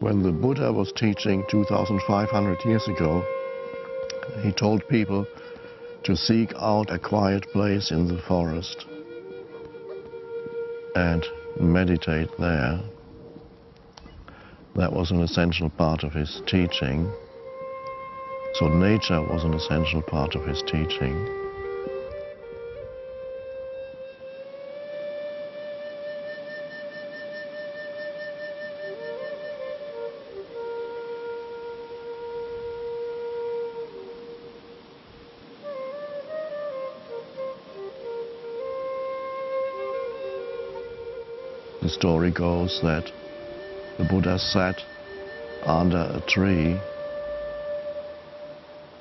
When the Buddha was teaching 2,500 years ago, he told people to seek out a quiet place in the forest and meditate there. That was an essential part of his teaching. So nature was an essential part of his teaching. The story goes that the Buddha sat under a tree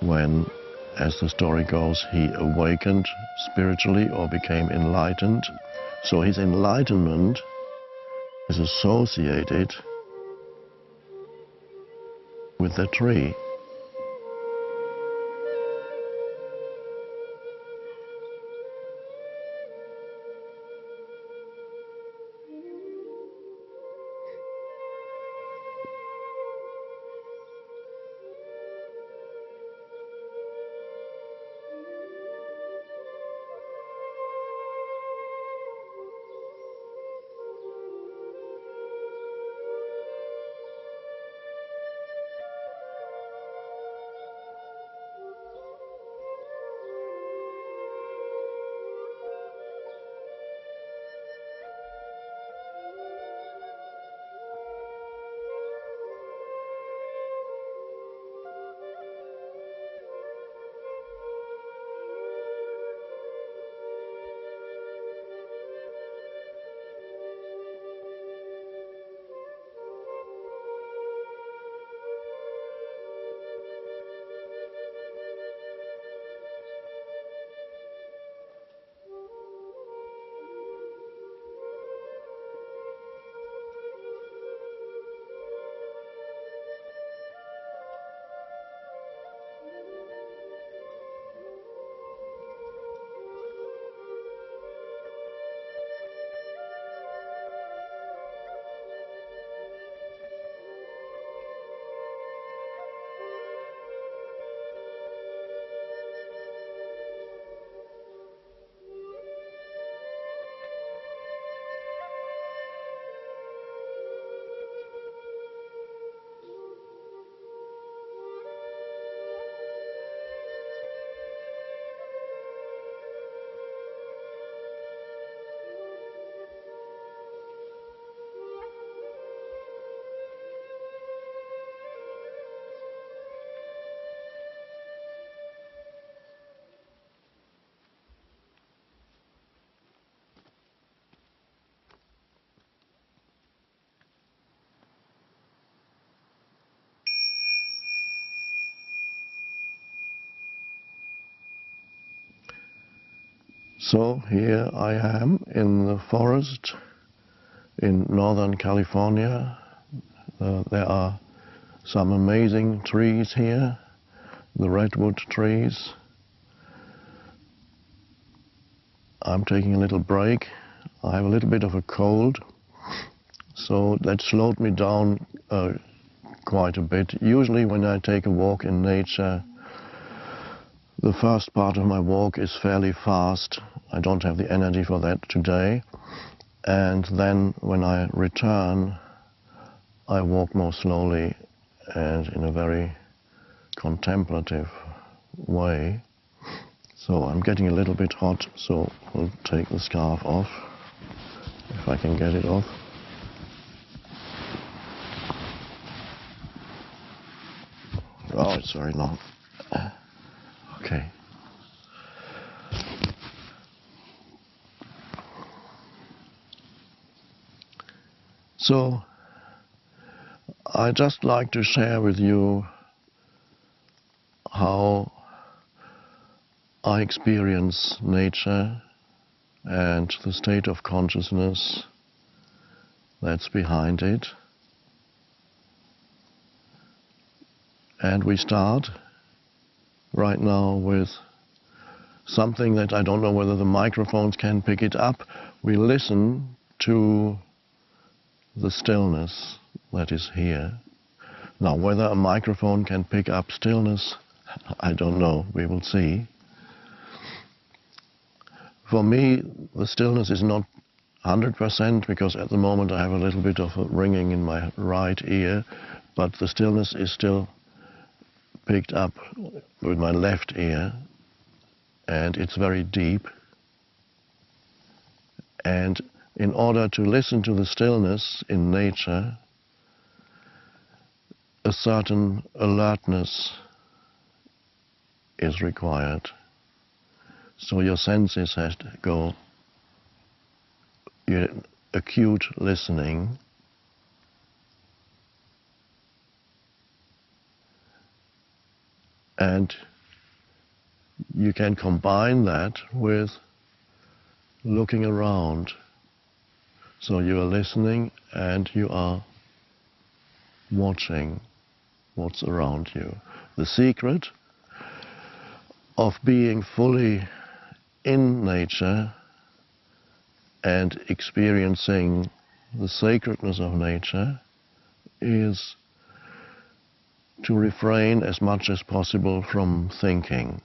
when, as the story goes, he awakened spiritually or became enlightened. So his enlightenment is associated with the tree. So here I am in the forest in Northern California. There are some amazing trees here, the redwood trees. I'm taking a little break. I have a little bit of a cold, so that slowed me down quite a bit. Usually when I take a walk in nature, the first part of my walk is fairly fast. I don't have the energy for that today. And then when I return, I walk more slowly and in a very contemplative way. So I'm getting a little bit hot, so I'll take the scarf off, if I can get it off. Oh, it's very long. Okay. So, I'd just like to share with you how I experience nature and the state of consciousness that's behind it. And we start right now with something that I don't know whether the microphones can pick it up. We listen to the stillness that is here. Now, whether a microphone can pick up stillness, I don't know. We will see. For me, the stillness is not 100% because at the moment I have a little bit of a ringing in my right ear, but the stillness is still picked up with my left ear, and it's very deep. And in order to listen to the stillness in nature, a certain alertness is required. So your senses have to go acute listening, and you can combine that with looking around. So you are listening and you are watching what's around you. The secret of being fully in nature and experiencing the sacredness of nature is to refrain as much as possible from thinking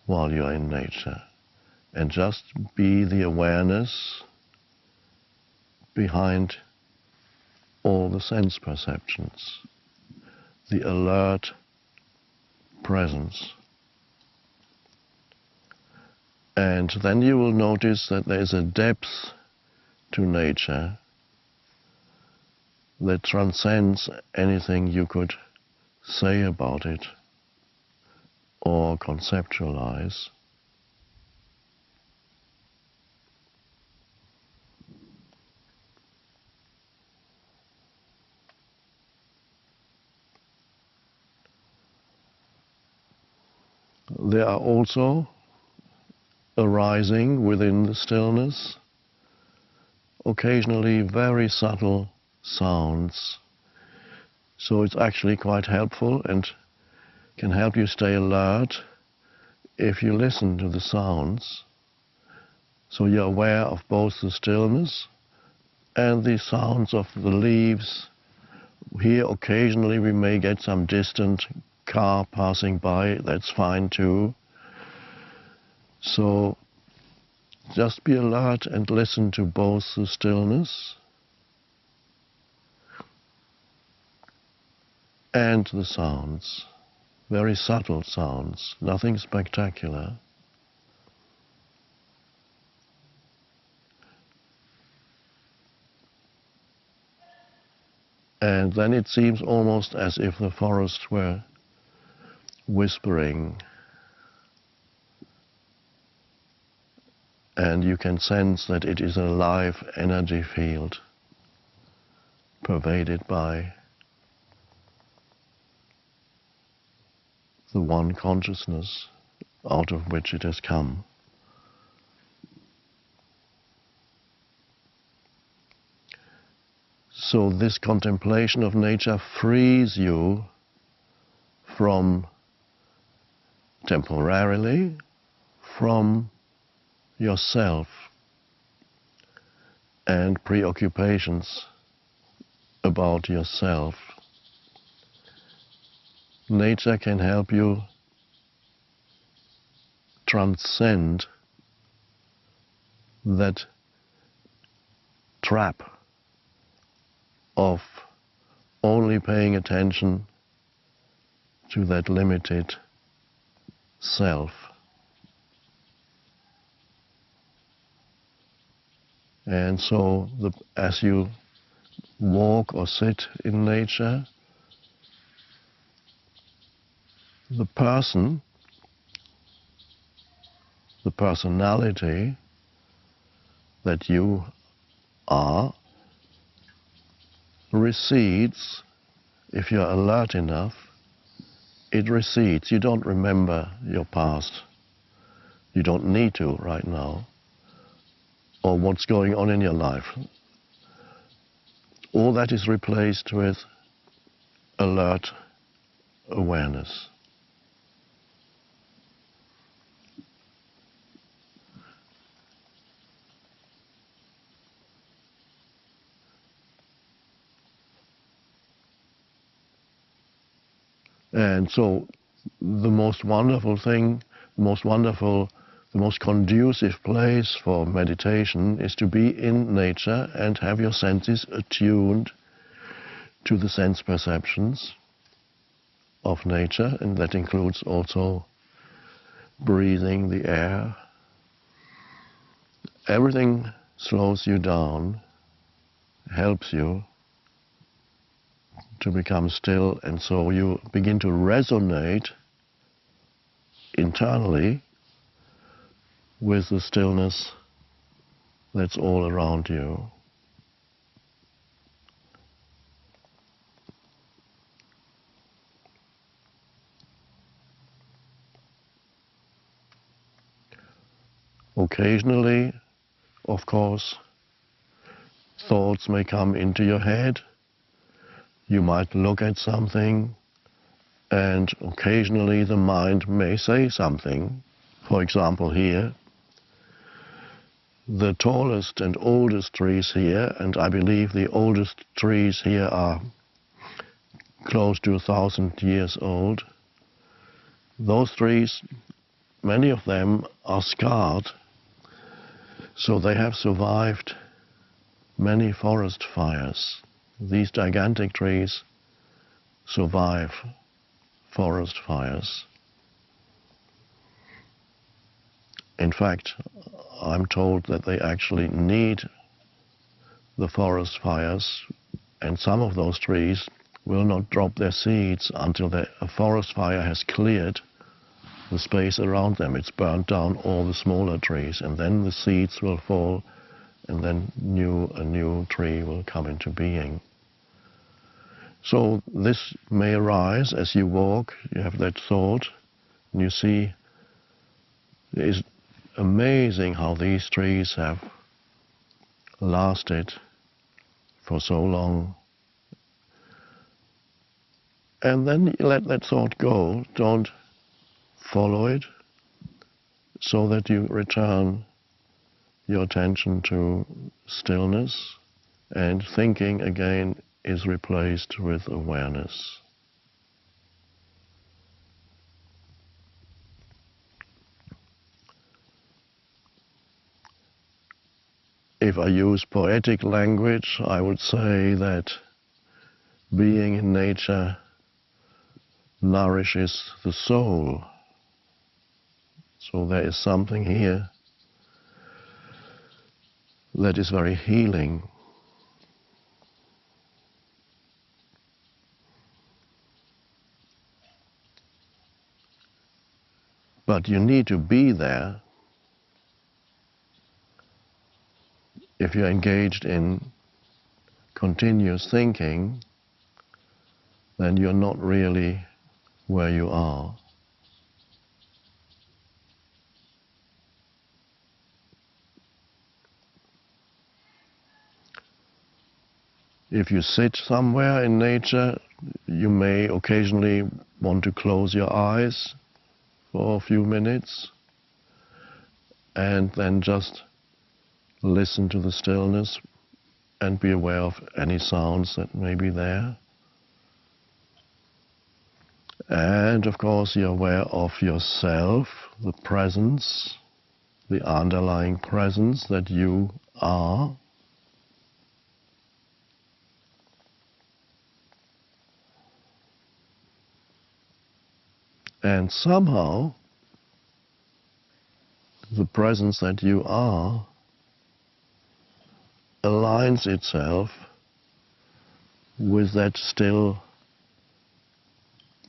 while you're in nature, and just be the awareness behind all the sense perceptions, the alert presence. And then you will notice that there is a depth to nature that transcends anything you could say about it or conceptualize. There are also arising within the stillness occasionally very subtle sounds. So it's actually quite helpful and can help you stay alert if you listen to the sounds. So you're aware of both the stillness and the sounds of the leaves. Here occasionally we may get some distant car passing by, that's fine too. So just be alert and listen to both the stillness and the sounds. Very subtle sounds, nothing spectacular. And then it seems almost as if the forest were whispering. And you can sense that it is a live energy field pervaded by the one consciousness out of which it has come. So this contemplation of nature frees you from, temporarily, from yourself and preoccupations about yourself. Nature can help you transcend that trap of only paying attention to that limited self. And so as you walk or sit in nature, the person, the personality that you are, recedes. If you're alert enough, it recedes. You don't remember your past. You don't need to right now, or what's going on in your life. All that is replaced with alert awareness. And so the most wonderful thing, the most conducive place for meditation is to be in nature and have your senses attuned to the sense perceptions of nature, and that includes also breathing the air. Everything slows you down, helps you to become still, and so you begin to resonate internally with the stillness that's all around you. Occasionally, of course, thoughts may come into your head. You might look at something, and occasionally the mind may say something. For example, here, the tallest and oldest trees here, and I believe the oldest trees here are close to 1,000 years old. Those trees, many of them are scarred, so they have survived many forest fires. These gigantic trees survive forest fires. In fact, I'm told that they actually need the forest fires, and some of those trees will not drop their seeds until a forest fire has cleared the space around them. It's burnt down all the smaller trees, and then the seeds will fall, and then a new tree will come into being. So this may arise as you walk, you have that thought, and you see it is amazing how these trees have lasted for so long. And then you let that thought go, don't follow it, so that you return your attention to stillness, and thinking again is replaced with awareness. If I use poetic language, I would say that being in nature nourishes the soul. So there is something here that is very healing. But you need to be there. If you're engaged in continuous thinking, then you're not really where you are. If you sit somewhere in nature, you may occasionally want to close your eyes for a few minutes and then just listen to the stillness and be aware of any sounds that may be there. And of course you're aware of yourself, the presence, the underlying presence that you are. And somehow the presence that you are aligns itself with that still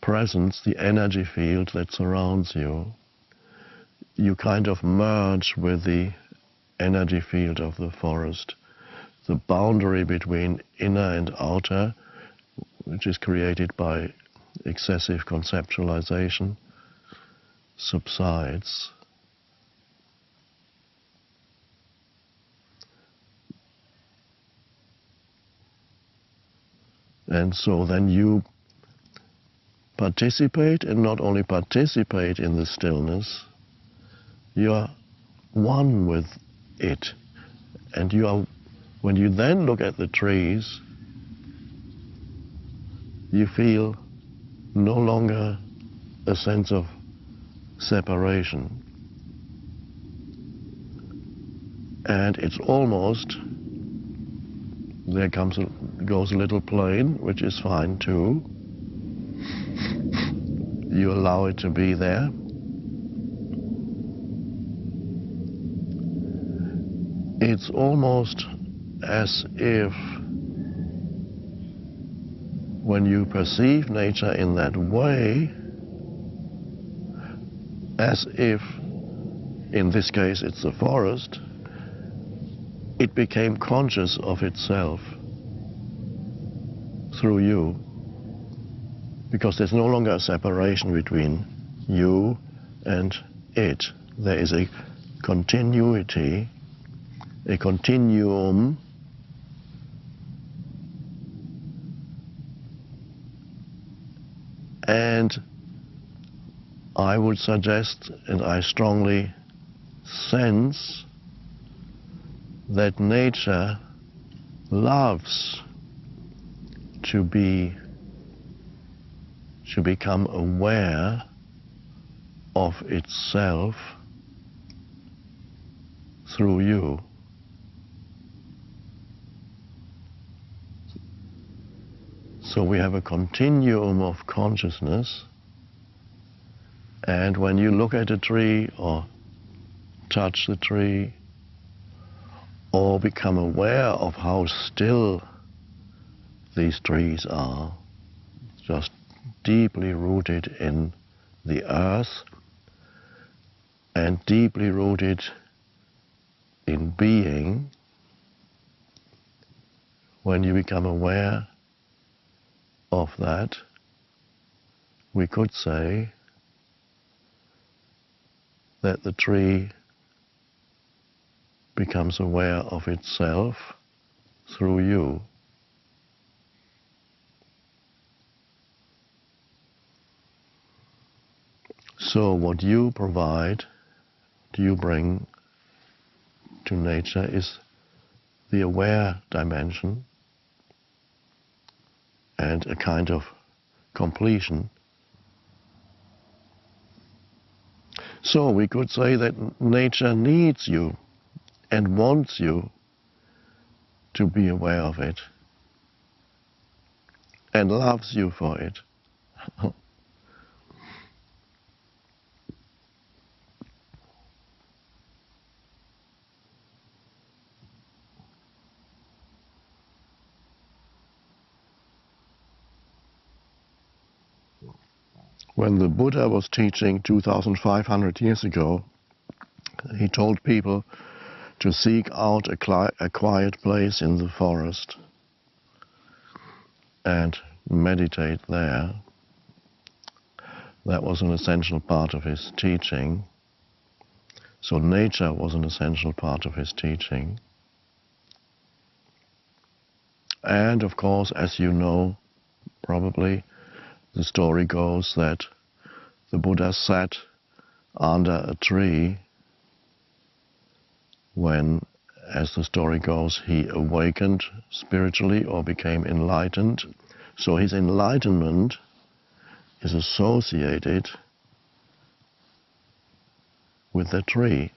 presence, the energy field that surrounds you. You kind of merge with the energy field of the forest. The boundary between inner and outer, which is created by excessive conceptualization, subsides. And so then you participate, and not only participate in the stillness, you are one with it. And you are, when you then look at the trees, you feel no longer a sense of separation. And it's almost, there goes a little plane, which is fine too. You allow it to be there. It's almost as if when you perceive nature in that way, as if, in this case it's the forest, it became conscious of itself through you, because there's no longer a separation between you and it. There is a continuity, a continuum, and I would suggest, and I strongly sense, that nature loves to become aware of itself through you. So we have a continuum of consciousness, and when you look at a tree or touch the tree or become aware of how still these trees are, just deeply rooted in the earth and deeply rooted in being, when you become aware of that, we could say that the tree becomes aware of itself through you. So what you provide, what you bring to nature is the aware dimension and a kind of completion. So we could say that nature needs you and wants you to be aware of it and loves you for it. When the Buddha was teaching 2,500 years ago, he told people to seek out a quiet place in the forest and meditate there. That was an essential part of his teaching. So nature was an essential part of his teaching. And of course, as you know, probably, the story goes that the Buddha sat under a tree when, as the story goes, he awakened spiritually or became enlightened. So his enlightenment is associated with the tree.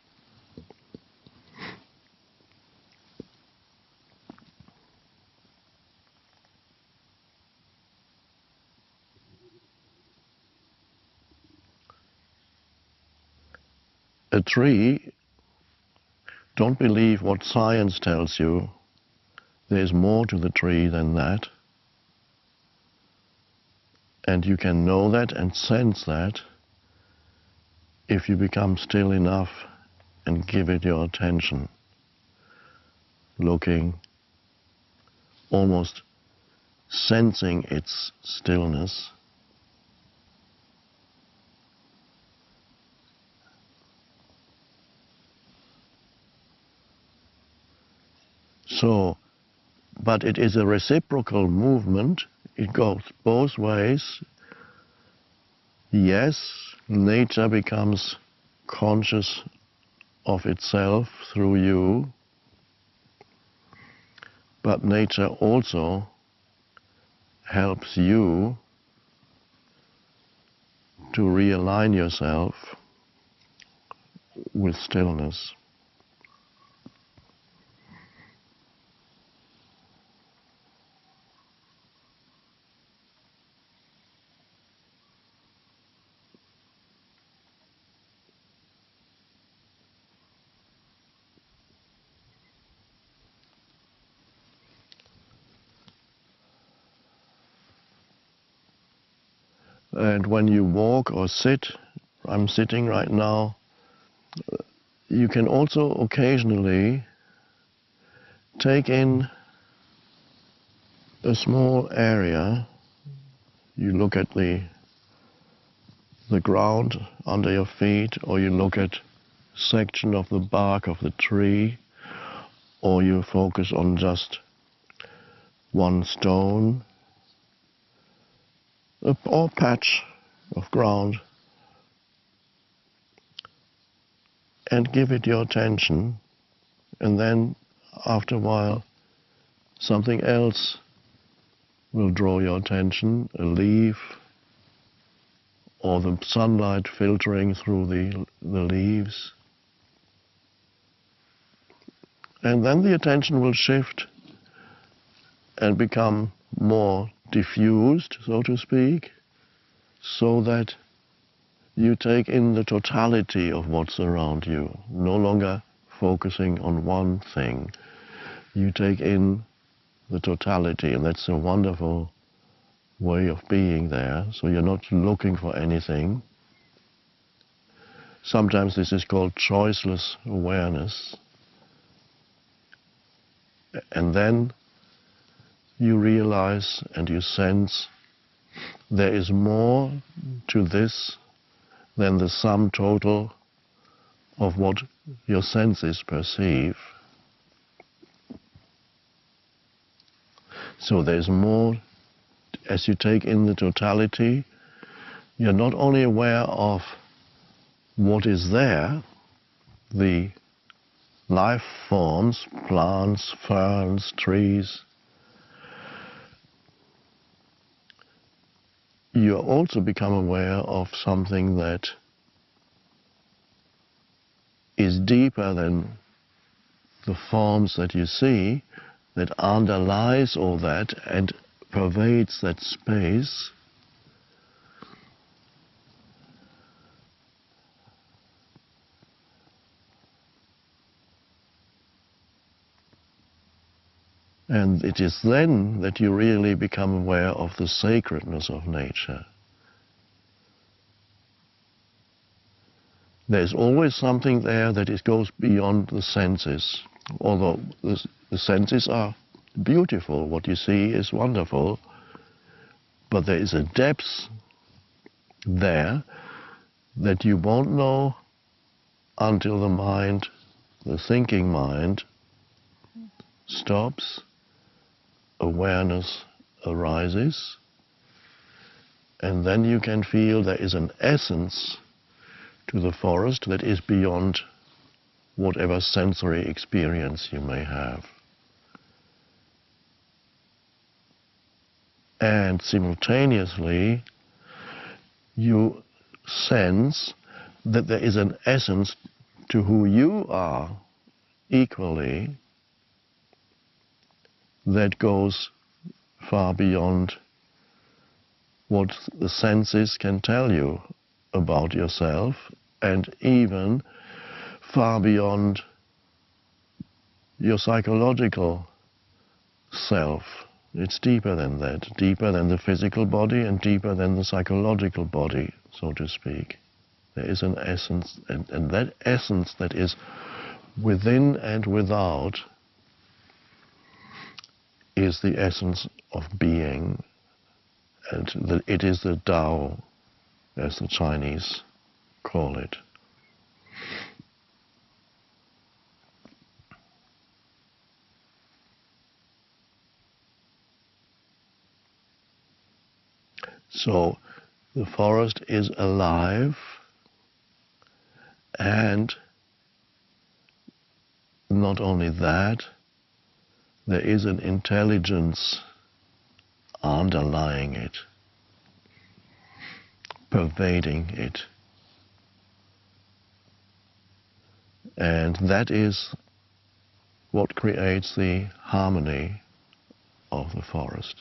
A tree, don't believe what science tells you. There's more to the tree than that. And you can know that and sense that if you become still enough and give it your attention, looking, almost sensing its stillness. So, but it is a reciprocal movement. It goes both ways. Yes, nature becomes conscious of itself through you, but nature also helps you to realign yourself with stillness. And when you walk or sit, I'm sitting right now, you can also occasionally take in a small area. You look at the ground under your feet, or you look at section of the bark of the tree, or you focus on just one stone or patch of ground, and give it your attention, and then after a while something else will draw your attention, a leaf or the sunlight filtering through the leaves. And then the attention will shift and become more diffused, so to speak, so that you take in the totality of what's around you, no longer focusing on one thing. You take in the totality, and that's a wonderful way of being there. So you're not looking for anything. Sometimes this is called choiceless awareness. And then you realize and you sense there is more to this than the sum total of what your senses perceive. So there's more. As you take in the totality, you're not only aware of what is there, the life forms, plants, ferns, trees, you also become aware of something that is deeper than the forms that you see, that underlies all that and pervades that space. And it is then that you really become aware of the sacredness of nature. There's always something there that goes beyond the senses, although the senses are beautiful, what you see is wonderful, but there is a depth there that you won't know until the mind, the thinking mind, stops, awareness arises, and then you can feel there is an essence to the forest that is beyond whatever sensory experience you may have. And simultaneously, you sense that there is an essence to who you are equally that goes far beyond what the senses can tell you about yourself, and even far beyond your psychological self. It's deeper than that, deeper than the physical body and deeper than the psychological body, so to speak. There is an essence, and that essence that is within and without is the essence of being, and it is the Tao, as the Chinese call it. So the forest is alive, and not only that, there is an intelligence underlying it. pervading it. And that is what creates the harmony of the forest.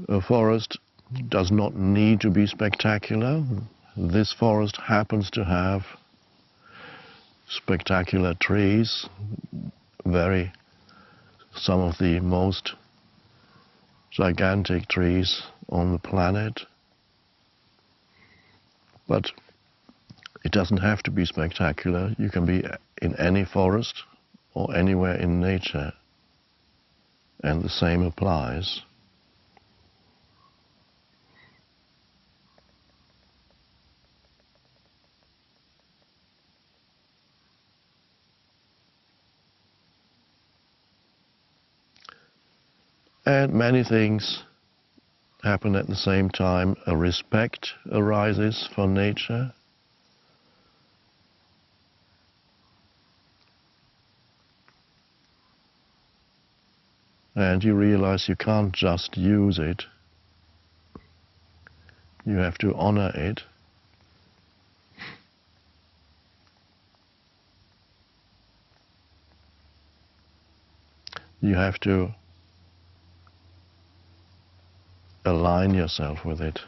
A forest does not need to be spectacular. This forest happens to have spectacular trees, some of the most gigantic trees on the planet. But it doesn't have to be spectacular. You can be in any forest or anywhere in nature, and the same applies. And many things happen at the same time. A respect arises for nature. And you realize you can't just use it. You have to honor it. You have to align yourself with it.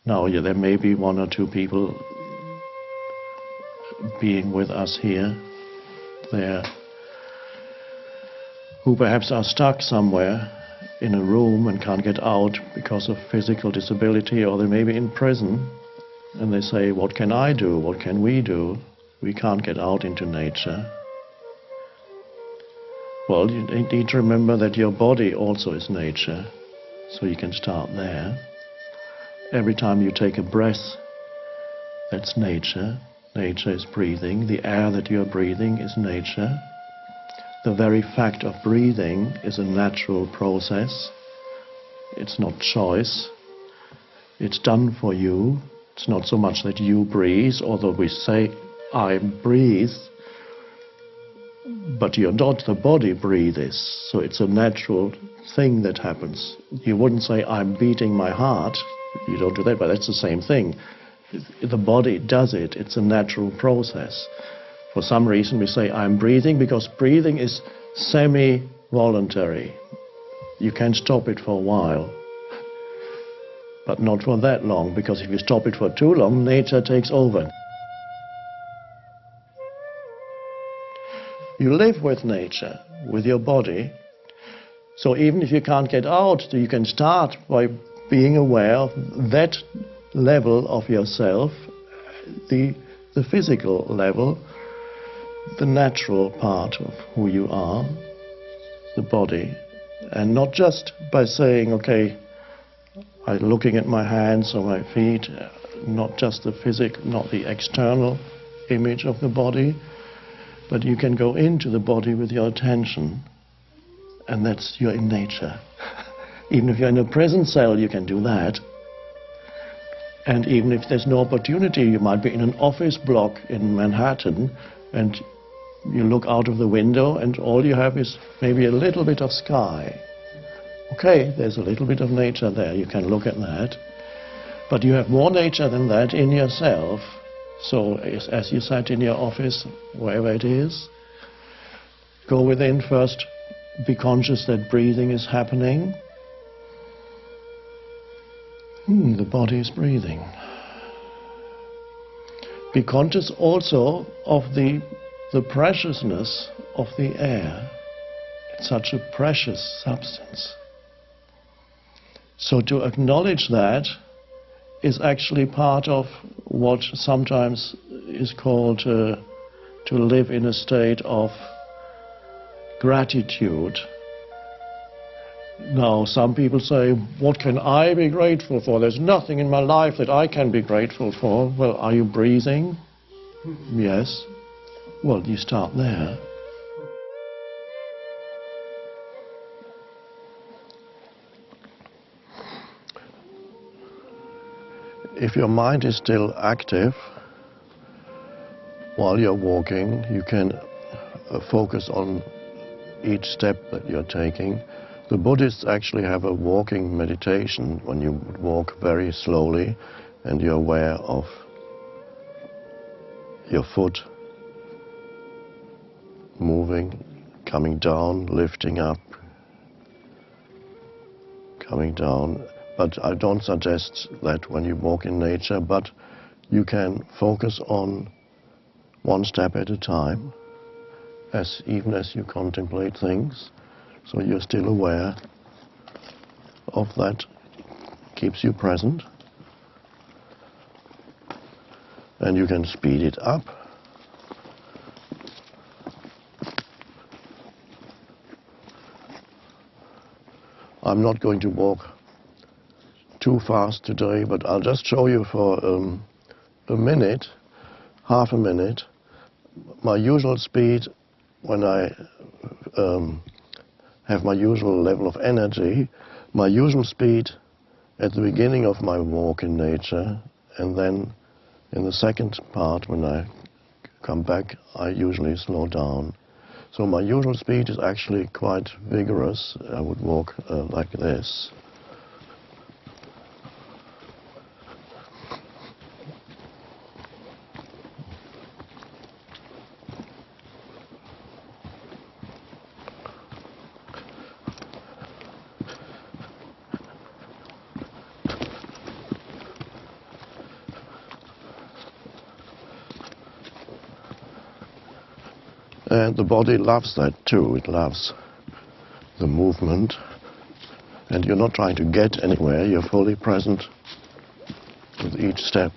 Now, there may be one or two people being with us here, there, who perhaps are stuck somewhere in a room and can't get out because of physical disability, or they may be in prison, and they say, what can I do? What can we do? We can't get out into nature. Well, you need to remember that your body also is nature, so you can start there. Every time you take a breath, that's nature. Nature is breathing. The air that you're breathing is nature. The very fact of breathing is a natural process. It's not choice. It's done for you. It's not so much that you breathe, although we say, I breathe, but you're not the body breathes. So it's a natural thing that happens. You wouldn't say, I'm beating my heart. You don't do that, but that's the same thing. The body does it. It's a natural process. For some reason we say, I'm breathing, because breathing is semi-voluntary. You can stop it for a while, but not for that long, because if you stop it for too long, nature takes over. You live with nature, with your body, so even if you can't get out, you can start by being aware of that level of yourself, the physical level, the natural part of who you are, the body, and not just by saying, okay, I'm looking at my hands or my feet, not just the physical, not the external image of the body, but you can go into the body with your attention, and that's you're in nature. Even if you're in a prison cell, you can do that. And even if there's no opportunity, you might be in an office block in Manhattan, and you look out of the window, and all you have is maybe a little bit of sky. Okay, there's a little bit of nature there, you can look at that. But you have more nature than that in yourself. So as you sat in your office, wherever it is, go within first, be conscious that breathing is happening. The body is breathing. Be conscious also of the the preciousness of the air. It's such a precious substance. So to acknowledge that is actually part of what sometimes is called to live in a state of gratitude. Now, some people say, what can I be grateful for? There's nothing in my life that I can be grateful for. Well, are you breathing? Yes. Well, you start there. If your mind is still active while you're walking, you can focus on each step that you're taking. The Buddhists actually have a walking meditation when you walk very slowly and you're aware of your foot moving, coming down, lifting up, coming down. But I don't suggest that when you walk in nature, but you can focus on one step at a time, even as you contemplate things. So you're still aware of that, keeps you present. And you can speed it up. I'm not going to walk too fast today, but I'll just show you for a minute, half a minute, my usual speed when I have my usual level of energy, my usual speed at the beginning of my walk in nature, and then in the second part when I come back, I usually slow down. So my usual speed is actually quite vigorous. I would walk like this. And the body loves that too. It loves the movement. And you're not trying to get anywhere. You're fully present with each step.